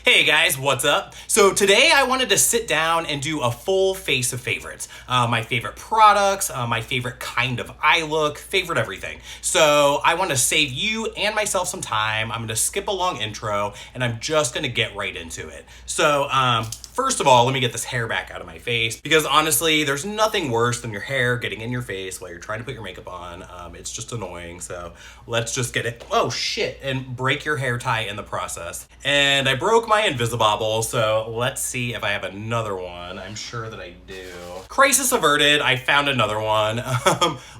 Hey guys, what's up? So today I wanted to sit down and do a full face of favorites. My favorite products, my favorite kind of eye look, favorite everything. So I want to save you and myself some time. I'm going to skip a long intro and I'm just going to get right into it. So first of all, let me get this hair back out of my face because honestly, there's nothing worse than your hair getting in your face while you're trying to put your makeup on. It's just annoying. So let's just get it. Oh shit. And break your hair tie in the process. And I broke my Invisibobble, so let's see if I have another one. I'm sure that I do. Crisis averted. I found another one.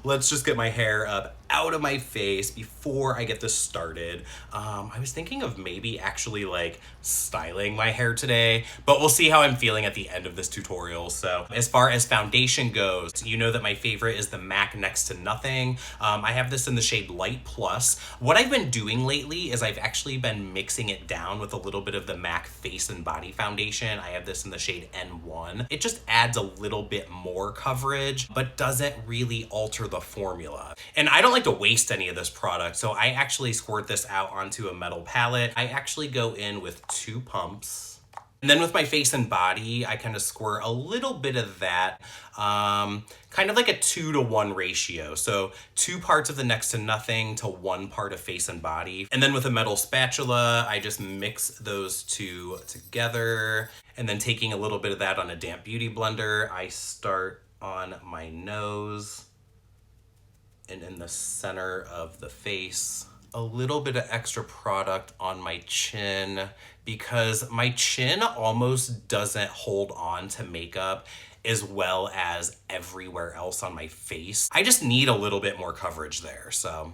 Let's just get my hair up out of my face before I get this started. I was thinking of maybe actually like styling my hair today, but we'll see how I'm feeling at the end of this tutorial. So as far as foundation goes, you know that my favorite is the MAC Next to Nothing. I have this in the shade Light Plus. What I've been doing lately is I've actually been mixing it down with a little bit of the MAC Face and Body Foundation. I have this in the shade N1. It just adds a little bit more coverage, but doesn't really alter the formula. And I don't like to waste any of this product, so I actually squirt this out onto a metal palette. I actually go in with 2 pumps. And then with my face and body, I kind of squirt a little bit of that, kind of like a 2-to-1 ratio. So 2 parts of the Next to Nothing to 1 part of face and body. And then with a metal spatula, I just mix those 2 together. And then taking a little bit of that on a damp beauty blender, I start on my nose and in the center of the face. A little bit of extra product on my chin because my chin almost doesn't hold on to makeup as well as everywhere else on my face. I just need a little bit more coverage there, so.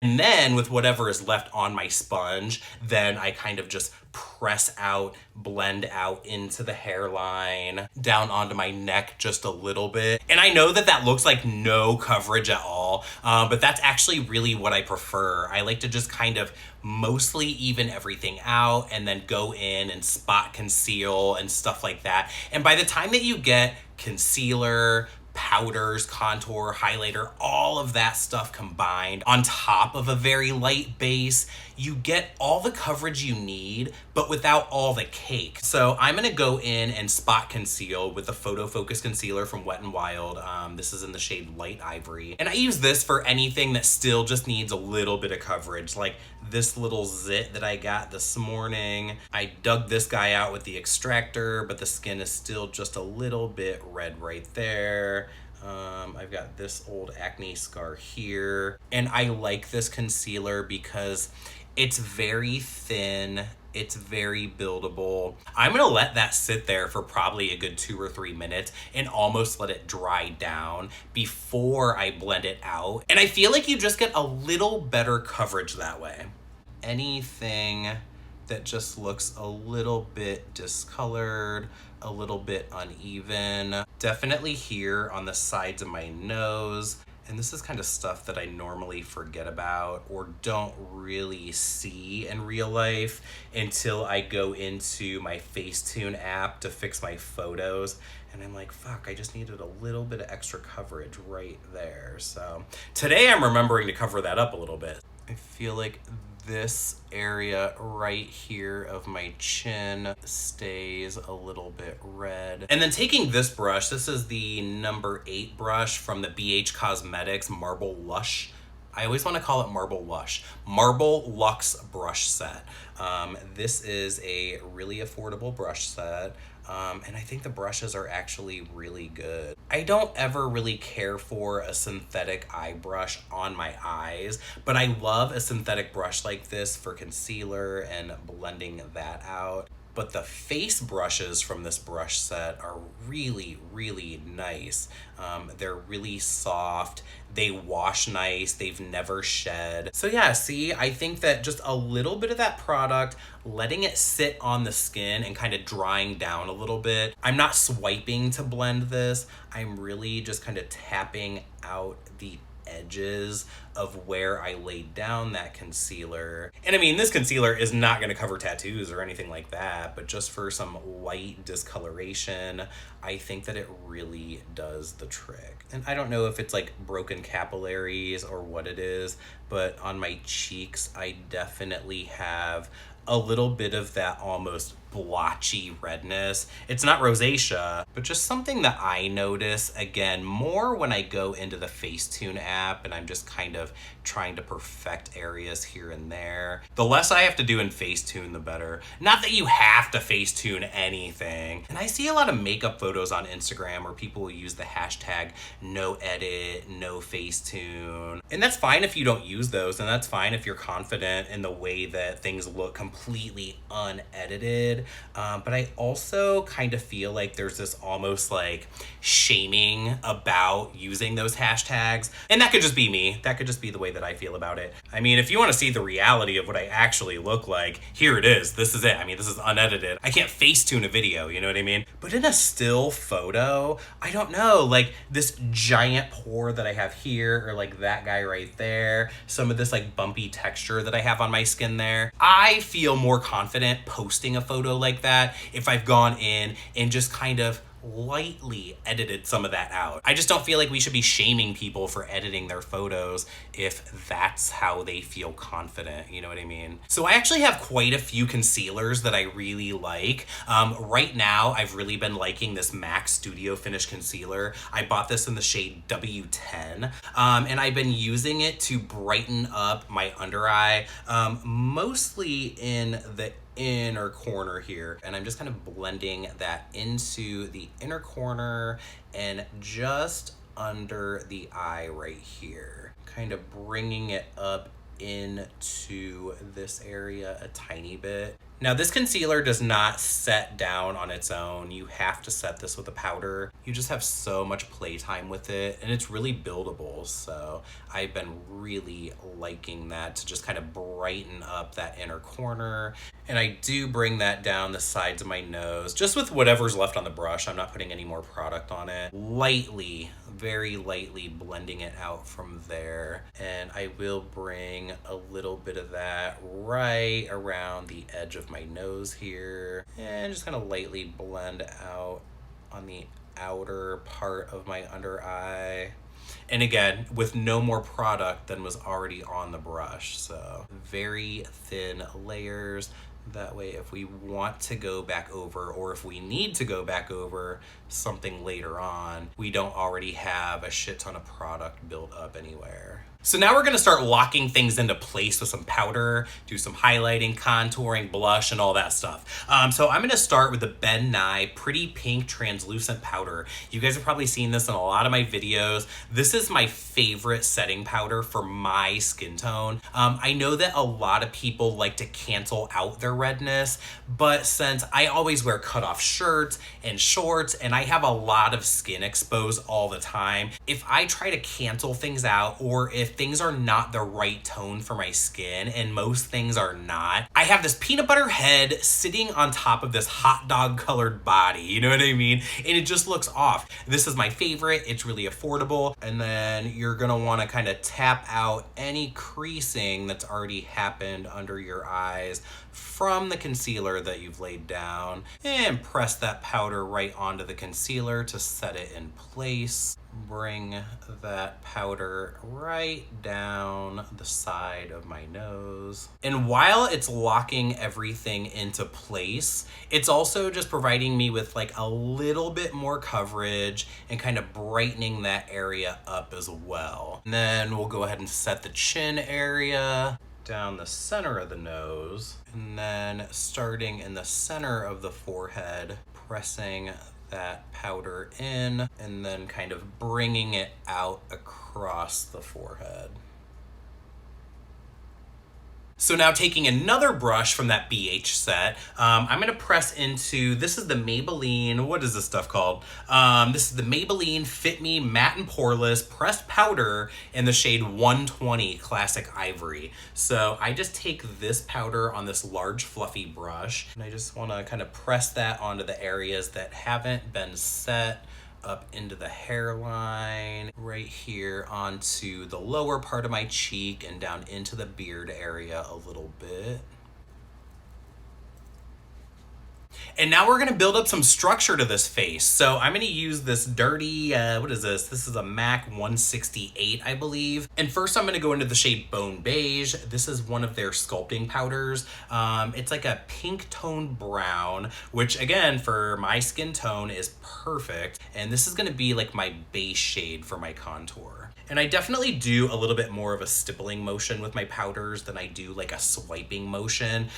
And then with whatever is left on my sponge, then I kind of just press out, blend out into the hairline, down onto my neck just a little bit. And I know that that looks like no coverage at all, but that's actually really what I prefer. I like to just kind of mostly even everything out and then go in and spot conceal and stuff like that. And by the time that you get concealer, powders, contour, highlighter, all of that stuff combined on top of a very light base, you get all the coverage you need, but without all the cake. So I'm gonna go in and spot conceal with the Photo Focus Concealer from Wet n Wild. This is in the shade Light Ivory. And I use this for anything that still just needs a little bit of coverage, like this little zit that I got this morning. I dug this guy out with the extractor, but the skin is still just a little bit red right there. I've got this old acne scar here. And I like this concealer because it's very thin, it's very buildable. I'm gonna let that sit there for probably a good 2 or 3 minutes and almost let it dry down before I blend it out. And I feel like you just get a little better coverage that way. Anything that just looks a little bit discolored, a little bit uneven, definitely here on the sides of my nose. And this is kind of stuff that I normally forget about or don't really see in real life until I go into my Facetune app to fix my photos. And I'm like, fuck, I just needed a little bit of extra coverage right there. So today I'm remembering to cover that up a little bit. I feel like this area right here of my chin stays a little bit red. And then taking this brush, this is the number 8 brush from the BH Cosmetics Marble Lush. I always want to call it Marble Lush. Marble Luxe brush set. This is a really affordable brush set. And I think the brushes are actually really good. I don't ever really care for a synthetic eye brush on my eyes, but I love a synthetic brush like this for concealer and blending that out. But the face brushes from this brush set are really, really nice. They're really soft. They wash nice. They've never shed. So yeah, see, I think that just a little bit of that product, letting it sit on the skin and kind of drying down a little bit. I'm not swiping to blend this. I'm really just kind of tapping out the edges of where I laid down that concealer. And I mean, this concealer is not gonna cover tattoos or anything like that, but just for some light discoloration, I think that it really does the trick. And I don't know if it's like broken capillaries or what it is, but on my cheeks, I definitely have a little bit of that almost blotchy redness. It's not rosacea, but just something that I notice, again, more when I go into the Facetune app and I'm just kind of trying to perfect areas here and there. The less I have to do in Facetune, the better. Not that you have to Facetune anything. And I see a lot of makeup photos on Instagram where people will use the hashtag no edit, no Facetune. And that's fine if you don't use those, and that's fine if you're confident in the way that things look completely unedited. But I also kind of feel like there's this almost like shaming about using those hashtags. And that could just be me. That could just be the way that I feel about it. I mean, if you want to see the reality of what I actually look like, here it is. This is it. I mean, this is unedited. I can't Facetune a video, you know what I mean? But in a still photo, I don't know, like this giant pore that I have here, or like that guy right there, some of this like bumpy texture that I have on my skin there, I feel more confident posting a photo like that if I've gone in and just kind of lightly edited some of that out. I just don't feel like we should be shaming people for editing their photos if that's how they feel confident, you know what I mean? So I actually have quite a few concealers that I really like. Right now, I've really been liking this MAC Studio Finish Concealer. I bought this in the shade W10, and I've been using it to brighten up my under eye, mostly in the inner corner here, and I'm just kind of blending that into the inner corner and just under the eye right here, kind of bringing it up into this area a tiny bit. Now, this concealer does not set down on its own. You have to set this with a powder. You just have so much playtime with it, and it's really buildable. So I've been really liking that to just kind of brighten up that inner corner. And I do bring that down the sides of my nose, just with whatever's left on the brush. I'm not putting any more product on it. Lightly, very lightly blending it out from there. And I will bring a little bit of that right around the edge of my nose here, and just kind of lightly blend out on the outer part of my under eye. And again, with no more product than was already on the brush. So very thin layers. That way, if we want to go back over, or if we need to go back over something later on, we don't already have a shit ton of product built up anywhere. So now we're gonna start locking things into place with some powder, do some highlighting, contouring, blush, and all that stuff. So I'm gonna start with the Ben Nye Pretty Pink Translucent Powder. You guys have probably seen this in a lot of my videos. This is my favorite setting powder for my skin tone. I know that a lot of people like to cancel out their redness, but since I always wear cutoff shirts and shorts, and I have a lot of skin exposed all the time, if I try to cancel things out, or if things are not the right tone for my skin, and most things are not, I have this peanut butter head sitting on top of this hot dog colored body, you know what I mean? And it just looks off. This is my favorite. It's really affordable. And then you're gonna wanna kind of tap out any creasing that's already happened under your eyes from the concealer that you've laid down, and press that powder right onto the concealer to set it in place. Bring that powder right down the side of my nose. And while it's locking everything into place, it's also just providing me with like a little bit more coverage and kind of brightening that area up as well. And then we'll go ahead and set the chin area, down the center of the nose, and then starting in the center of the forehead, pressing that powder in, and then kind of bringing it out across the forehead. So now taking another brush from that BH set, I'm gonna press into, this is the Maybelline, what is this stuff called? This is the Maybelline Fit Me Matte and Poreless Pressed Powder in the shade 120 Classic Ivory. So I just take this powder on this large fluffy brush, and I just wanna kind of press that onto the areas that haven't been set up into the hairline, right here onto the lower part of my cheek and down into the beard area a little bit. And now we're gonna build up some structure to this face. So I'm gonna use this dirty, what is this? This is a MAC 168, I believe. And first I'm gonna go into the shade Bone Beige. This is one of their sculpting powders. It's like a pink toned brown, which again, for my skin tone is perfect. And this is gonna be like my base shade for my contour. And I definitely do a little bit more of a stippling motion with my powders than I do like a swiping motion.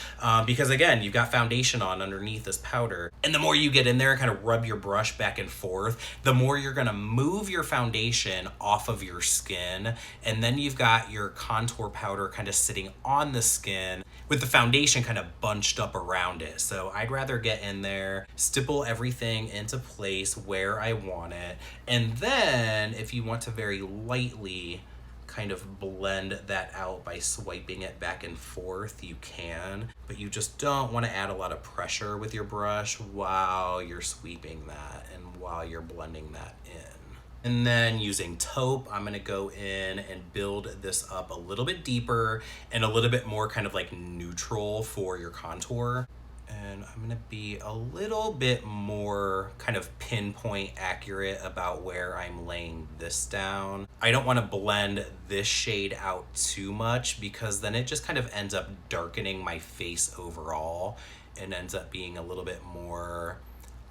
Because again, you've got foundation on underneath this powder. And the more you get in there, kind of rub your brush back and forth, the more you're gonna move your foundation off of your skin. And then you've got your contour powder kind of sitting on the skin with the foundation kind of bunched up around it. So I'd rather get in there, stipple everything into place where I want it. And then if you want to very lightly kind of blend that out by swiping it back and forth, you can, but you just don't want to add a lot of pressure with your brush while you're sweeping that and while you're blending that in. And then using taupe, I'm gonna go in and build this up a little bit deeper and a little bit more kind of like neutral for your contour. And I'm gonna be a little bit more kind of pinpoint accurate about where I'm laying this down. I don't wanna blend this shade out too much because then it just kind of ends up darkening my face overall and ends up being a little bit more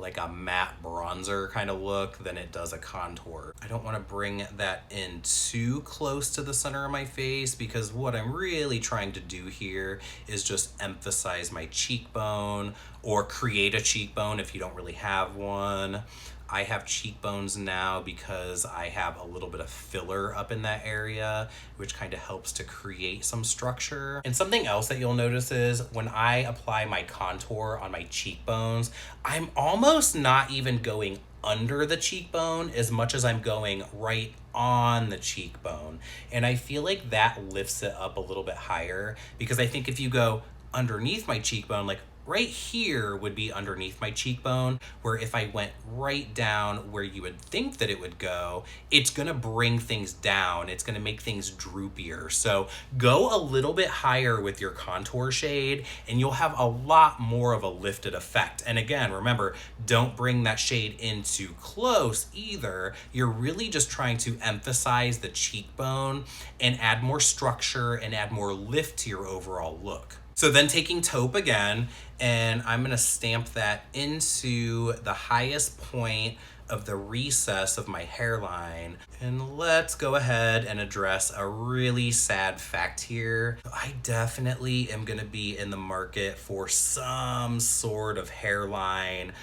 like a matte bronzer kind of look than it does a contour. I don't want to bring that in too close to the center of my face because what I'm really trying to do here is just emphasize my cheekbone or create a cheekbone if you don't really have one. I have cheekbones now because I have a little bit of filler up in that area, which kind of helps to create some structure. And something else that you'll notice is when I apply my contour on my cheekbones, I'm almost not even going under the cheekbone as much as I'm going right on the cheekbone. And I feel like that lifts it up a little bit higher because I think if you go underneath my cheekbone, like right here would be underneath my cheekbone, where if I went right down where you would think that it would go, it's gonna bring things down. It's gonna make things droopier. So go a little bit higher with your contour shade and you'll have a lot more of a lifted effect. And again, remember, don't bring that shade in too close either. You're really just trying to emphasize the cheekbone and add more structure and add more lift to your overall look. So then taking taupe again, and I'm gonna stamp that into the highest point of the recess of my hairline. And let's go ahead and address a really sad fact here. I definitely am gonna be in the market for some sort of hairline.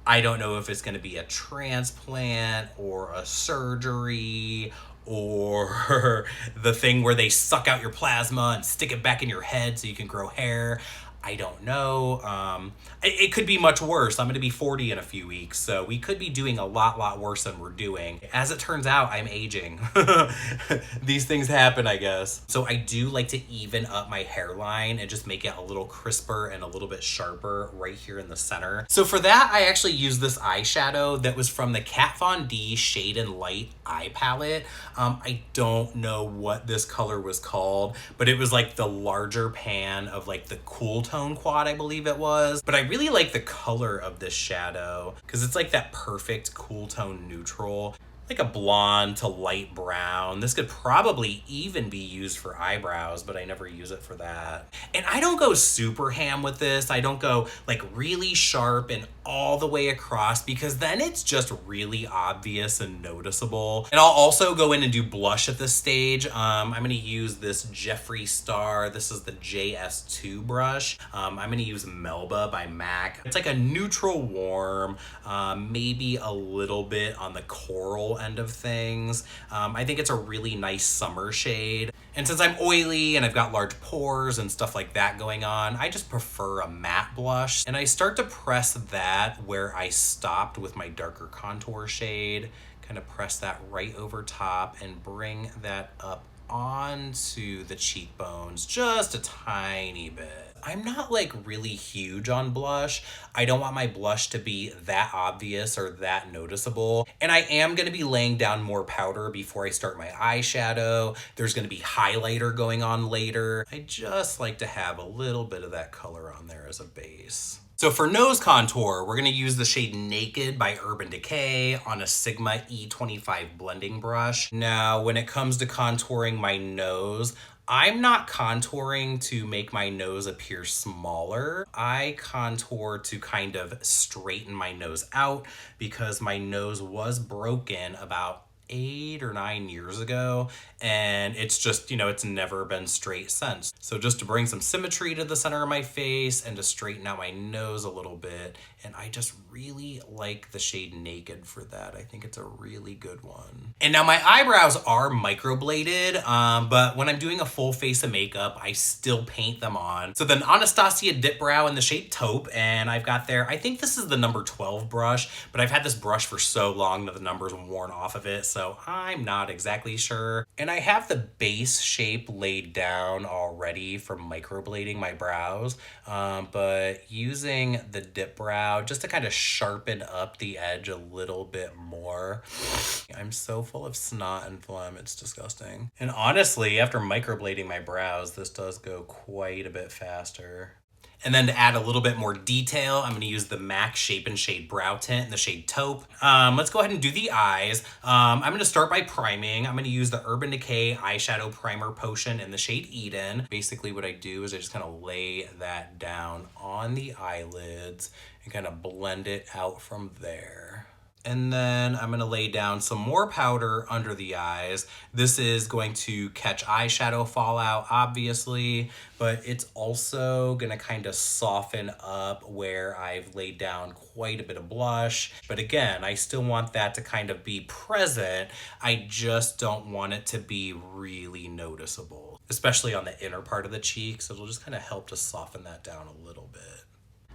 I don't know if it's gonna be a transplant or a surgery or the thing where they suck out your plasma and stick it back in your head so you can grow hair. I don't know. It could be much worse. I'm going to be 40 in a few weeks, so we could be doing a lot worse than we're doing. As it turns out, I'm aging. These things happen, I guess. So I do like to even up my hairline and just make it a little crisper and a little bit sharper right here in the center. So for that, I actually used this eyeshadow that was from the Kat Von D Shade and Light eye palette. I don't know what this color was called, but it was like the larger pan of like the cool tone quad, I believe it was. But I really like the color of this shadow because it's like that perfect cool tone neutral, like a blonde to light brown. This could probably even be used for eyebrows, but I never use it for that. And I don't go super ham with this. I don't go like really sharp and all the way across because then it's just really obvious and noticeable. And I'll also go in and do blush at this stage. I'm gonna use this Jeffree Star. This is the JS2 brush. I'm gonna use Melba by MAC. It's like a neutral warm, maybe a little bit on the coral end of things. I think it's a really nice summer shade. And since I'm oily and I've got large pores and stuff like that going on, I just prefer a matte blush. And I start to press that where I stopped with my darker contour shade, kind of press that right over top and bring that up onto the cheekbones just a tiny bit. I'm not like really huge on blush. I don't want my blush to be that obvious or that noticeable. And I am going to be laying down more powder before I start my eyeshadow. There's going to be highlighter going on later. I just like to have a little bit of that color on there as a base. So for nose contour, we're gonna use the shade Naked by Urban Decay on a Sigma E25 blending brush. Now, when it comes to contouring my nose, I'm not contouring to make my nose appear smaller. I contour to kind of straighten my nose out because my nose was broken about 8 or 9 years ago, and it's just, it's never been straight since. So just to bring some symmetry to the center of my face and to straighten out my nose a little bit, and I just really like the shade Naked for that. I think it's a really good one. And now my eyebrows are microbladed, but when I'm doing a full face of makeup, I still paint them on. So then Anastasia Dip Brow in the shade Taupe, and I've got there, I think this is the number 12 brush, but I've had this brush for so long that the number's worn off of it, so I'm not exactly sure. And I have the base shape laid down already from microblading my brows, but using the dip brow just to kind of sharpen up the edge a little bit more. I'm so full of snot and phlegm, it's disgusting. And honestly, after microblading my brows, this does go quite a bit faster. And then to add a little bit more detail, I'm going to use the MAC Shape and Shade Brow Tint in the shade Taupe. Let's go ahead and do the eyes. I'm going to start by priming. I'm going to use the Urban Decay Eyeshadow Primer Potion in the shade Eden. Basically what I do is I just kind of lay that down on the eyelids and kind of blend it out from there. And then I'm gonna lay down some more powder under the eyes. This is going to catch eyeshadow fallout, obviously, but it's also gonna kind of soften up where I've laid down quite a bit of blush. But again, I still want that to kind of be present. I just don't want it to be really noticeable, especially on the inner part of the cheeks. It'll just kind of help to soften that down a little bit.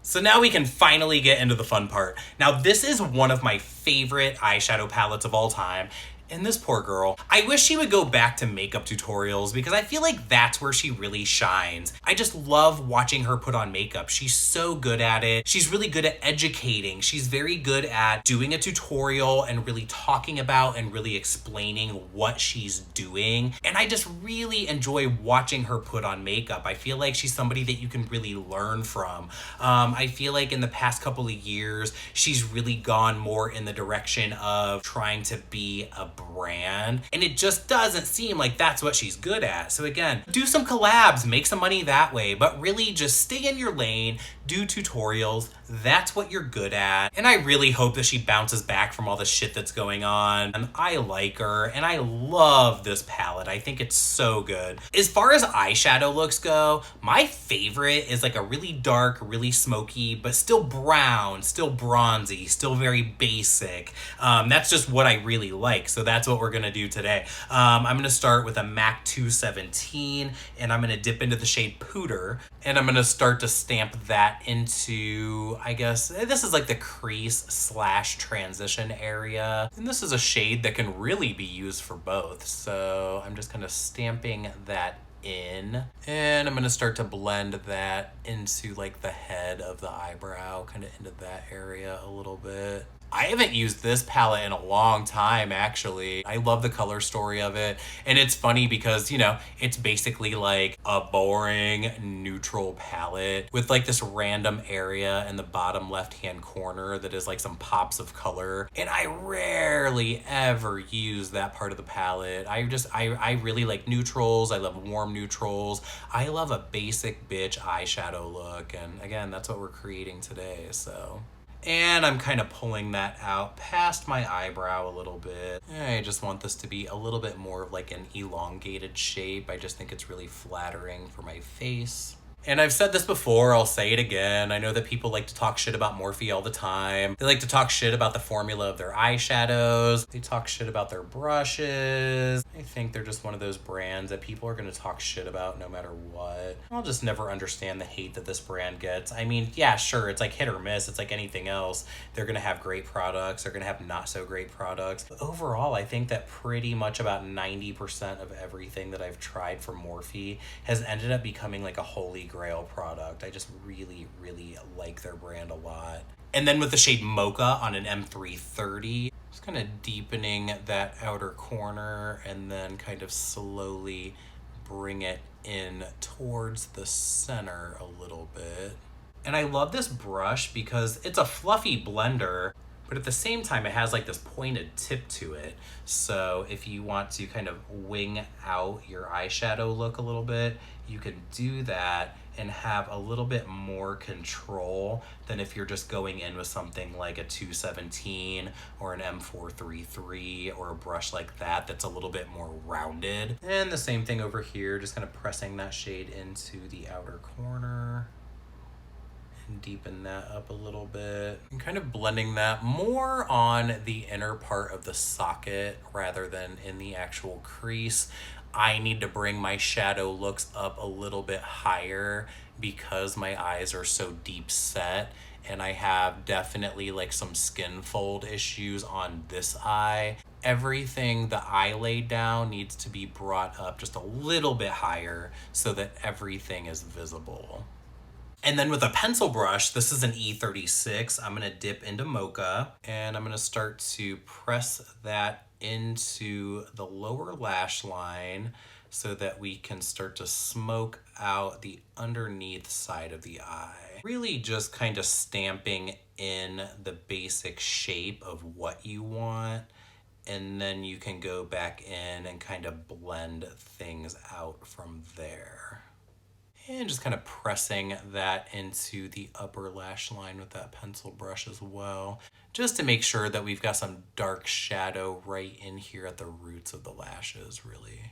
So now we can finally get into the fun part. Now this is one of my favorite eyeshadow palettes of all time. And this poor girl, I wish she would go back to makeup tutorials because I feel like that's where she really shines. I just love watching her put on makeup. She's so good at it. She's really good at educating. She's very good at doing a tutorial and really talking about and really explaining what she's doing. And I just really enjoy watching her put on makeup. I feel like she's somebody that you can really learn from. I feel like in the past couple of years, she's really gone more in the direction of trying to be a brand, and it just doesn't seem like that's what she's good at. So again, do some collabs, make some money that way, but really just stay in your lane, do tutorials. That's what you're good at. And I really hope that she bounces back from all the shit that's going on. And I like her, and I love this palette. I think it's so good. As far as eyeshadow looks go, my favorite is like a really dark, really smoky, but still brown, still bronzy, still very basic. That's just what I really like. So that's what we're gonna do today. I'm gonna start with a MAC 217, and I'm gonna dip into the shade Pooter, and I'm gonna start to stamp that into, I guess, this is like the crease slash transition area. And this is a shade that can really be used for both. So I'm just kind of stamping that in, and I'm gonna start to blend that into like the head of the eyebrow, kind of into that area a little bit. I haven't used this palette in a long time, actually. I love the color story of it. And it's funny because, it's basically like a boring neutral palette with like this random area in the bottom left-hand corner that is like some pops of color. And I rarely ever use that part of the palette. I really like neutrals. I love warm neutrals. I love a basic bitch eyeshadow look. And again, that's what we're creating today, so. And I'm kind of pulling that out past my eyebrow a little bit. I just want this to be a little bit more of like an elongated shape. I just think it's really flattering for my face. And I've said this before, I'll say it again. I know that people like to talk shit about Morphe all the time. They like to talk shit about the formula of their eyeshadows. They talk shit about their brushes. I think they're just one of those brands that people are gonna talk shit about no matter what. I'll just never understand the hate that this brand gets. I mean, yeah, sure, it's like hit or miss. It's like anything else. They're gonna have great products. They're gonna have not so great products. But overall, I think that pretty much about 90% of everything that I've tried from Morphe has ended up becoming like a holy grail Grail product. I just really, really like their brand a lot. And then with the shade Mocha on an M330, just kind of deepening that outer corner and then kind of slowly bring it in towards the center a little bit. And I love this brush because it's a fluffy blender, but at the same time it has like this pointed tip to it. So if you want to kind of wing out your eyeshadow look a little bit, you can do that and have a little bit more control than if you're just going in with something like a 217 or an M433 or a brush like that that's a little bit more rounded. And the same thing over here, just kind of pressing that shade into the outer corner and deepen that up a little bit. I'm kind of blending that more on the inner part of the socket rather than in the actual crease. I need to bring my shadow looks up a little bit higher because my eyes are so deep set, and I have definitely like some skin fold issues on this eye. Everything the eye laid down needs to be brought up just a little bit higher so that everything is visible. And then with a pencil brush, this is an E36, I'm gonna dip into Mocha and I'm gonna start to press that into the lower lash line so that we can start to smoke out the underneath side of the eye. Really just kind of stamping in the basic shape of what you want, and then you can go back in and kind of blend things out from there. And just kind of pressing that into the upper lash line with that pencil brush as well, just to make sure that we've got some dark shadow right in here at the roots of the lashes, really.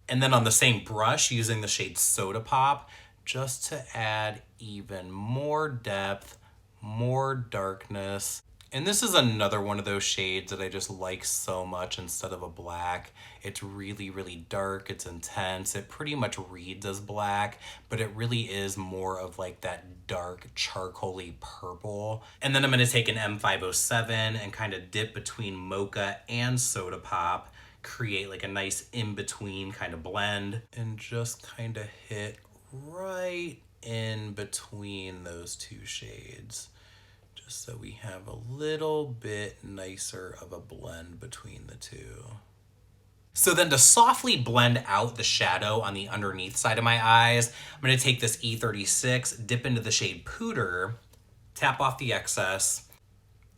And then on the same brush, using the shade Soda Pop, just to add even more depth, more darkness. And this is another one of those shades that I just like so much instead of a black. It's really, really dark, it's intense. It pretty much reads as black, but it really is more of like that dark charcoaly purple. And then I'm gonna take an M507 and kind of dip between Mocha and Soda Pop, create like a nice in-between kind of blend, and just kind of hit right in between those two shades, just so we have a little bit nicer of a blend between the two. So then to softly blend out the shadow on the underneath side of my eyes, I'm gonna take this E36, dip into the shade Pooter, tap off the excess,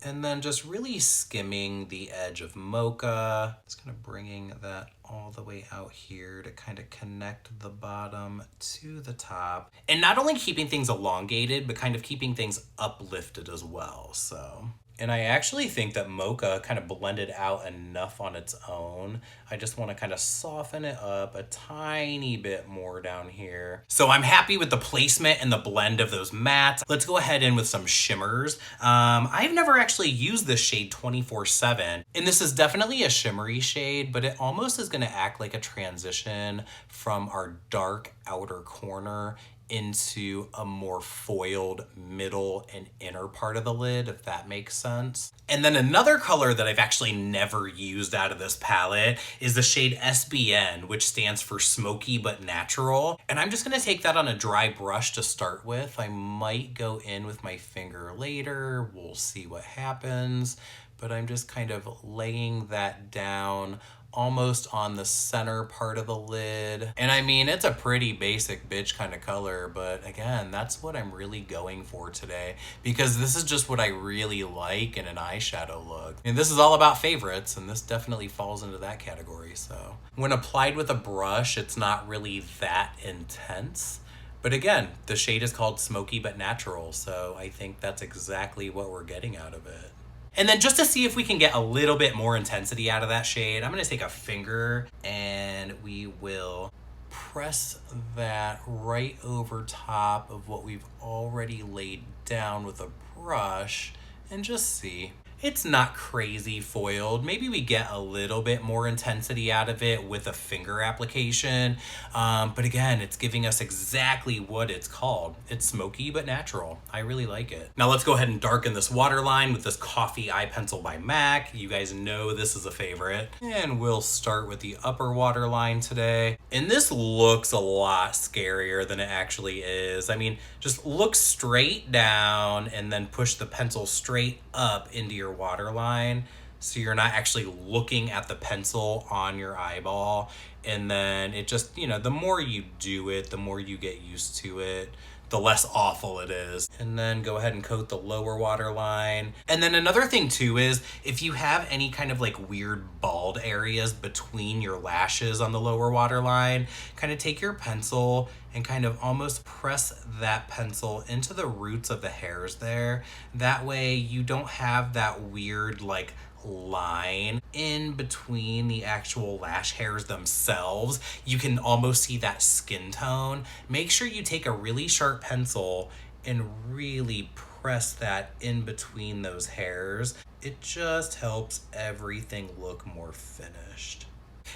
and then just really skimming the edge of Mocha. Just kind of bringing that all the way out here to kind of connect the bottom to the top. And not only keeping things elongated, but kind of keeping things uplifted as well, so. And I actually think that Mocha kind of blended out enough on its own. I just want to kind of soften it up a tiny bit more down here. So I'm happy with the placement and the blend of those mattes. Let's go ahead in with some shimmers. I've never actually used this shade 24/7, and this is definitely a shimmery shade, but it almost is going to act like a transition from our dark outer corner into a more foiled middle and inner part of the lid, if that makes sense. And then another color that I've actually never used out of this palette is the shade SBN, which stands for Smoky But Natural. And I'm just gonna take that on a dry brush to start with. I might go in with my finger later, we'll see what happens. But I'm just kind of laying that down almost on the center part of the lid. And I mean, it's a pretty basic bitch kind of color, but again, that's what I'm really going for today, because this is just what I really like in an eyeshadow look. And this is all about favorites, and this definitely falls into that category. So when applied with a brush, it's not really that intense. But again, the shade is called Smoky But Natural, so I think that's exactly what we're getting out of it. And then just to see if we can get a little bit more intensity out of that shade, I'm gonna take a finger and we will press that right over top of what we've already laid down with a brush and just see. It's not crazy foiled. Maybe we get a little bit more intensity out of it with a finger application. But again, it's giving us exactly what it's called. It's smoky but natural. I really like it. Now let's go ahead and darken this waterline with this Coffee Eye Pencil by MAC. You guys know this is a favorite. And we'll start with the upper waterline today. And this looks a lot scarier than it actually is. I mean, just look straight down and then push the pencil straight up into your waterline, so you're not actually looking at the pencil on your eyeball. And then it just, the more you do it, the more you get used to it, the less awful it is. And then go ahead and coat the lower waterline. And then another thing too is if you have any kind of like weird bald areas between your lashes on the lower waterline, kind of take your pencil and kind of almost press that pencil into the roots of the hairs there. That way you don't have that weird like line in between the actual lash hairs themselves. You can almost see that skin tone. Make sure you take a really sharp pencil and really press that in between those hairs. It just helps everything look more finished.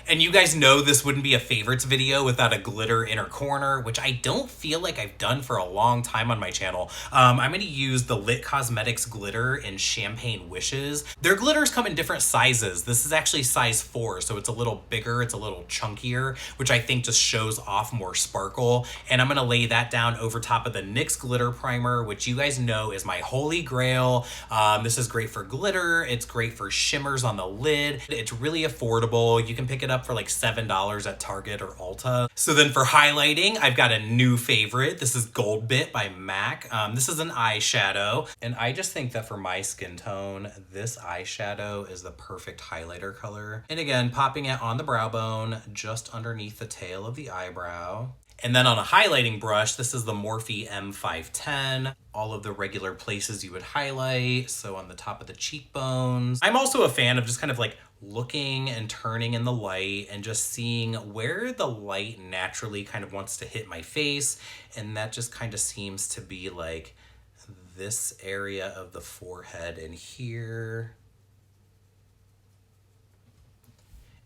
And you guys know this wouldn't be a favorites video without a glitter inner corner, which I don't feel like I've done for a long time on my channel. I'm going to use the Lit Cosmetics glitter in Champagne Wishes. Their glitters come in different sizes. This is actually size 4, so it's a little bigger, it's a little chunkier, which I think just shows off more sparkle. And I'm going to lay that down over top of the NYX glitter primer, which you guys know is my holy grail. This is great for glitter. It's great for shimmers on the lid. It's really affordable. You can pick it up for like $7 at Target or Ulta. So then for highlighting, I've got a new favorite. This is Gold Bit by MAC. This is an eyeshadow, and I just think that for my skin tone, this eyeshadow is the perfect highlighter color. And again, popping it on the brow bone, just underneath the tail of the eyebrow. And then on a highlighting brush, this is the Morphe M510. All of the regular places you would highlight. So on the top of the cheekbones. I'm also a fan of just kind of like looking and turning in the light and just seeing where the light naturally kind of wants to hit my face. And that just kind of seems to be like this area of the forehead and here.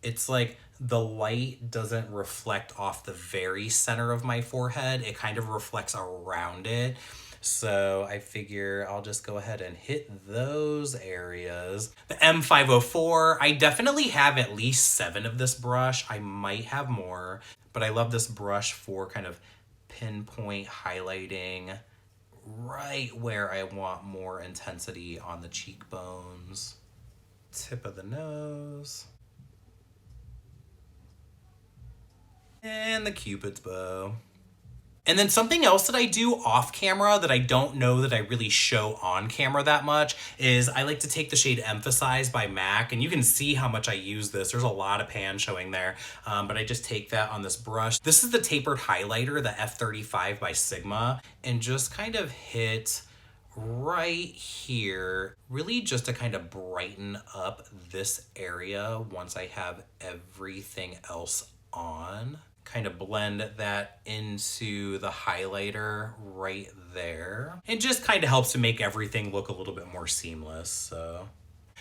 It's like the light doesn't reflect off the very center of my forehead. It kind of reflects around it. So I figure I'll just go ahead and hit those areas. The M504, I definitely have at least 7 of this brush. I might have more, but I love this brush for kind of pinpoint highlighting right where I want more intensity on the cheekbones. Tip of the nose. And the Cupid's bow. And then something else that I do off camera that I don't know that I really show on camera that much is I like to take the shade Emphasize by MAC, and you can see how much I use this. There's a lot of pan showing there, but I just take that on this brush. This is the tapered highlighter, the F35 by Sigma, and just kind of hit right here, really just to kind of brighten up this area once I have everything else on. Kind of blend that into the highlighter right there. It just kind of helps to make everything look a little bit more seamless,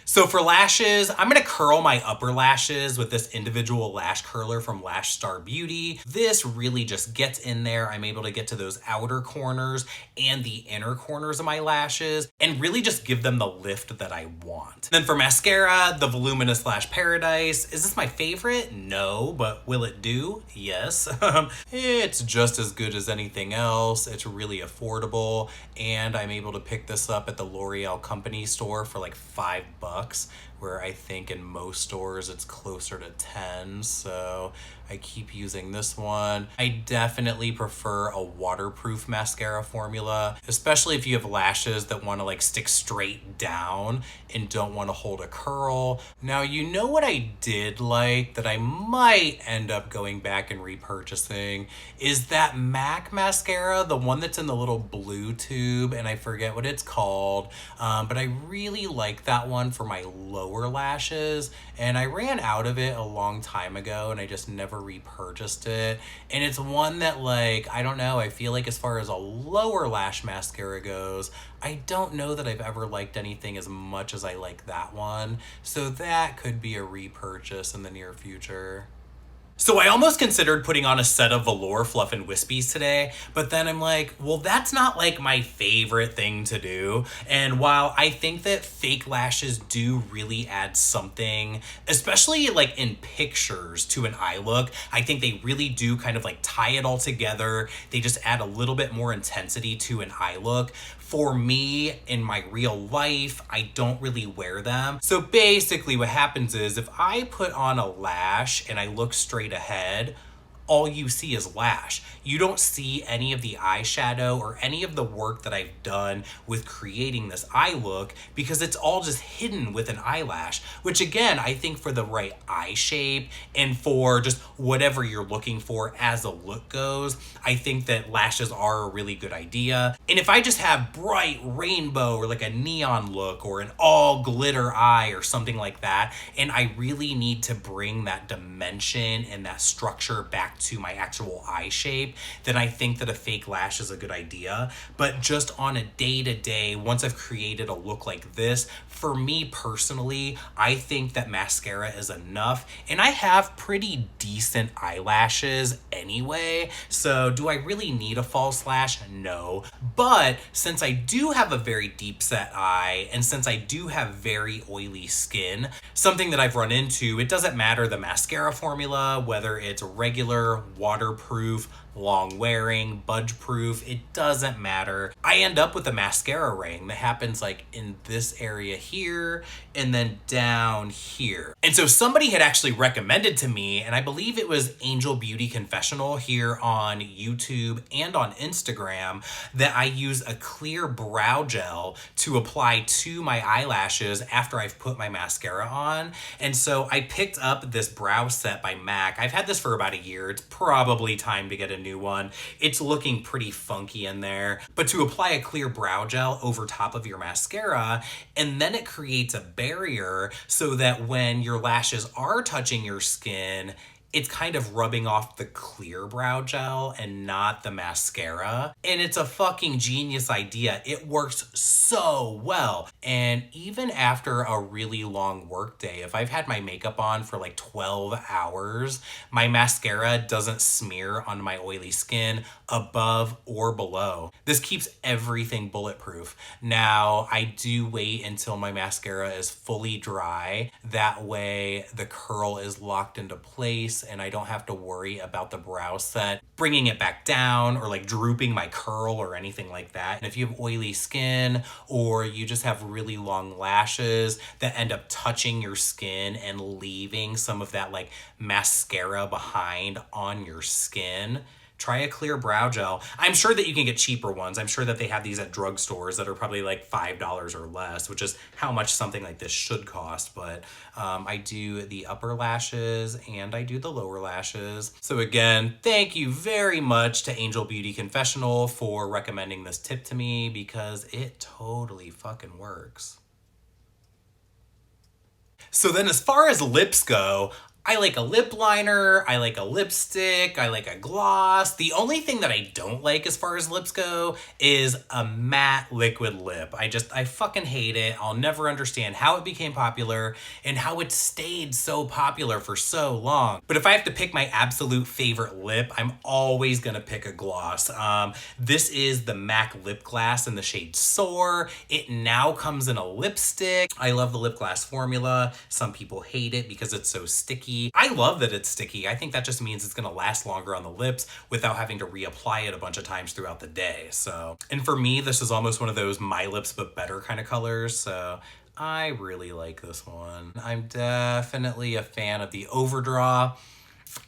So for lashes, I'm gonna curl my upper lashes with this individual lash curler from Lash Star Beauty. This really just gets in there. I'm able to get to those outer corners and the inner corners of my lashes and really just give them the lift that I want. Then for mascara, the Voluminous Lash Paradise. Is this my favorite? No, but will it do? Yes. It's just as good as anything else. It's really affordable, and I'm able to pick this up at the L'Oreal Company store for like $5, where I think in most stores it's closer to 10, so I keep using this one. I definitely prefer a waterproof mascara formula, especially if you have lashes that want to like stick straight down and don't want to hold a curl. Now, you know what I did like that I might end up going back and repurchasing is that MAC mascara, the one that's in the little blue tube, and I forget what it's called, but I really like that one for my lower lower lashes, and I ran out of it a long time ago and I just never repurchased it. And it's one that, like, I don't know, I feel like as far as a lower lash mascara goes, I don't know that I've ever liked anything as much as I like that one. So that could be a repurchase in the near future. So I almost considered putting on a set of velour fluff and wispies today, but then I'm like, well, that's not like my favorite thing to do. And while I think that fake lashes do really add something, especially like in pictures to an eye look, I think they really do kind of like tie it all together. They just add a little bit more intensity to an eye look. For me, in my real life, I don't really wear them. So basically what happens is if I put on a lash and I look straight ahead, all you see is lash. You don't see any of the eyeshadow or any of the work that I've done with creating this eye look because it's all just hidden with an eyelash, which again, I think for the right eye shape and for just whatever you're looking for as a look goes, I think that lashes are a really good idea. And if I just have bright rainbow or like a neon look or an all glitter eye or something like that, and I really need to bring that dimension and that structure back to my actual eye shape, then I think that a fake lash is a good idea. But just on a day-to-day, once I've created a look like this, for me personally, I think that mascara is enough. And I have pretty decent eyelashes anyway, so do I really need a false lash? No. But since I do have a very deep set eye, and since I do have very oily skin, something that I've run into, it doesn't matter the mascara formula, whether it's regular, waterproof, long wearing, budge proof, it doesn't matter. I end up with a mascara ring that happens like in this area here and then down here. And so somebody had actually recommended to me, and I believe it was Angel Beauty Confessional here on YouTube and on Instagram, that I use a clear brow gel to apply to my eyelashes after I've put my mascara on. And so I picked up this brow set by MAC. I've had this for about a year. It's probably time to get a new one. It's looking pretty funky in there. But to apply a clear brow gel over top of your mascara, and then it creates a barrier so that when your lashes are touching your skin, it's kind of rubbing off the clear brow gel and not the mascara. And it's a fucking genius idea. It works so well. And even after a really long work day, if I've had my makeup on for like 12 hours, my mascara doesn't smear on my oily skin above or below. This keeps everything bulletproof. Now, I do wait until my mascara is fully dry. That way the curl is locked into place and I don't have to worry about the brow set bringing it back down or like drooping my curl or anything like that. And if you have oily skin or you just have really long lashes that end up touching your skin and leaving some of that like mascara behind on your skin, try a clear brow gel. I'm sure that you can get cheaper ones. I'm sure that they have these at drugstores that are probably like $5 or less, which is how much something like this should cost. But I do the upper lashes and I do the lower lashes. So again, thank you very much to Angel Beauty Confessional for recommending this tip to me because it totally fucking works. So then as far as lips go, I like a lip liner, I like a lipstick, I like a gloss. The only thing that I don't like as far as lips go is a matte liquid lip. I fucking hate it. I'll never understand how it became popular and how it stayed so popular for so long. But if I have to pick my absolute favorite lip, I'm always gonna pick a gloss. This is the MAC lip glass in the shade Soar. It now comes in a lipstick. I love the lip glass formula. Some people hate it because it's so sticky. I love that it's sticky. I think that just means it's gonna last longer on the lips without having to reapply it a bunch of times throughout the day. So, and for me, this is almost one of those My Lips But Better kind of colors. So I really like this one. I'm definitely a fan of the overdraw.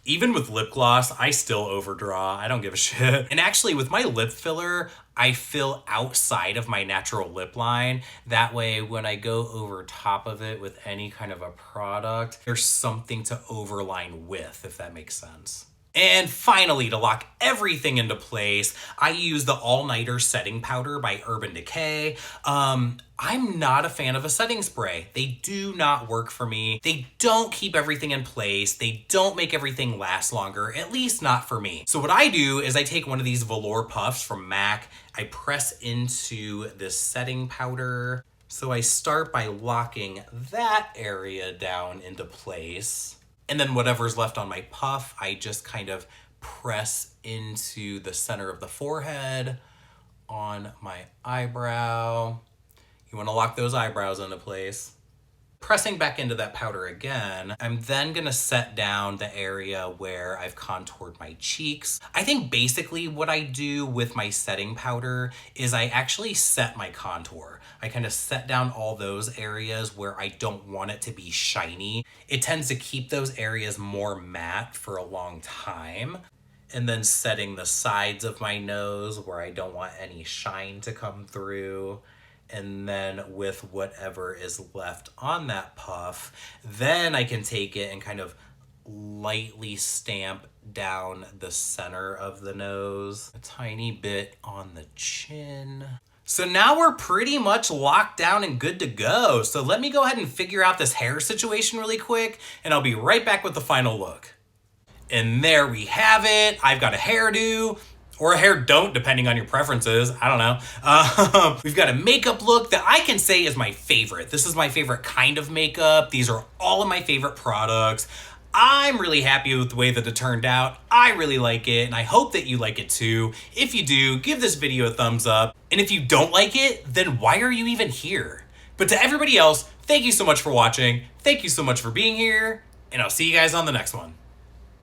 Even with lip gloss, I still overdraw. I don't give a shit. And actually with my lip filler, I fill outside of my natural lip line. That way, when I go over top of it with any kind of a product, there's something to overline with, if that makes sense. And finally, to lock everything into place, I use the All-Nighter Setting Powder by Urban Decay. I'm not a fan of a setting spray. They do not work for me. They don't keep everything in place. They don't make everything last longer, at least not for me. So what I do is I take one of these velour puffs from MAC, I press into this setting powder. So I start by locking that area down into place. And then whatever's left on my puff, I just kind of press into the center of the forehead, on my eyebrow. You want to lock those eyebrows into place. Pressing back into that powder again, I'm then gonna set down the area where I've contoured my cheeks. I think basically what I do with my setting powder is I actually set my contour. I kind of set down all those areas where I don't want it to be shiny. It tends to keep those areas more matte for a long time. And then setting the sides of my nose where I don't want any shine to come through. And then with whatever is left on that puff, then I can take it and kind of lightly stamp down the center of the nose, a tiny bit on the chin. So now we're pretty much locked down and good to go. So let me go ahead and figure out this hair situation really quick, and I'll be right back with the final look. And there we have it. I've got a hairdo. Or a hair don't, depending on your preferences. I don't know. We've got a makeup look that I can say is my favorite. This is my favorite kind of makeup. These are all of my favorite products. I'm really happy with the way that it turned out. I really like it, and I hope that you like it too. If you do, give this video a thumbs up. And if you don't like it, then why are you even here? But to everybody else, thank you so much for watching. Thank you so much for being here, and I'll see you guys on the next one.